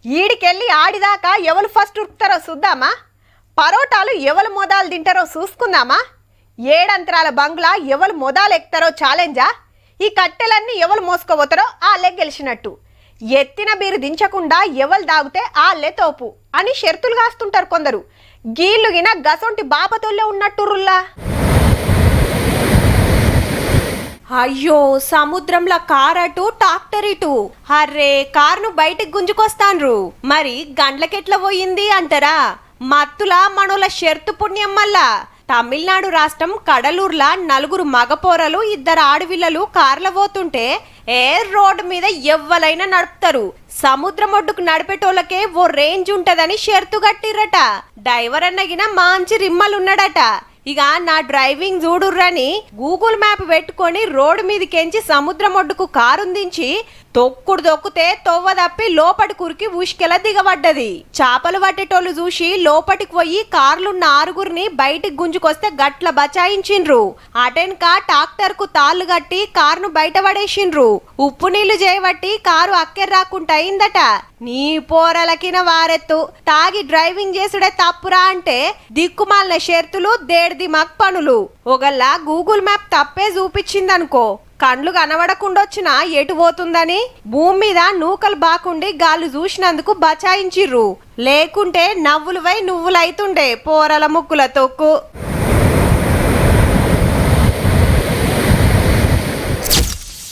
ఈడికెళ్ళి ఆడిదాకా ఎవరు ఫస్ట్ ఉరుకుతారో చూద్దామా? పరోటాలు ఎవరు మొదలు తింటారో చూసుకుందామా? ఏడంతరాల బంగ్లా ఎవరు మొదలు ఎక్కుతారో ఛాలెంజా? ఈ కట్టెలన్నీ ఎవరు మోసుకోపోతారో వాళ్ళే గెలిచినట్టు. ఎత్తిన బీరు దించకుండా ఎవరు దాగితే వాళ్ళే తోపు అని షరతులు కాస్తుంటారు కొందరు. గీళ్ళుగిన గసొంటి బాపతోళ్ళే ఉన్నట్టురుల్లా. అయ్యో, సముద్రంలో కారటు ట్రాక్టర్ ఇటు. అర్రే, కారును బయటికి గుంజుకొస్తాన్రు. మరి గండ్లకెట్ల పోయింది అంటారా? మత్తుల మనోల షర్తు పుణ్యం వల్ల తమిళనాడు రాష్ట్రం కడలూరులా 4 మగపోరలు 2 ఆడవిల్లలు కార్ల పోతుంటే రోడ్డు మీద ఎవ్వలైనా నడుపుతారు. సముద్రం ఒడ్డుకు నడిపేటోళ్ళకే ఓ రేంజ్ ఉంటదని షర్తు కట్టిర్రట. డ్రైవర్ అన్నగిన మంచి రిమ్మలున్నాడట. ఇక నా డ్రైవింగ్ చూడుర్రని గూగుల్ మ్యాప్ పెట్టుకొని రోడ్డు మీదకెంచి సముద్రం ఒడ్డుకు కారుందించి తొక్కుడు దొక్కితే తొవ్వ తప్పి లోపటి కురికి ఉష్కెల దిగబడ్డది. చేపలు పట్టేటోళ్ళు చూసి లోపటికి పోయి కార్లున్న 6గురిని బయటికి గుంజుకొస్తే గట్ల బచాయించిండ్రు. అటెన్క ట్రాక్టర్ కు తాళ్లు కట్టి కారును బయట పడేసిండ్రు. ఉప్పు నీళ్లు చేయబట్టి కారు అక్కెర్ రాకుండా అయిందట. నీ పోరలకిన వారెత్తు, తాగి డ్రైవింగ్ చేసుడే తప్పురా అంటే దిక్కుమాలిన షరతులు దేడిది మక్ పనులు. ఒకళ్ళ గూగుల్ మ్యాప్ తప్పే చూపించిందనుకో, కండ్లు కనబడకుండొచ్చినా ఎటు పోతుందని భూమి మీద నూకలు బాకుండి గాళ్ళు చూసినందుకు బచాయించిర్రు. లేకుంటే నవ్వులువై నువ్వులైతుండే పోరల ముక్కుల తొక్కు.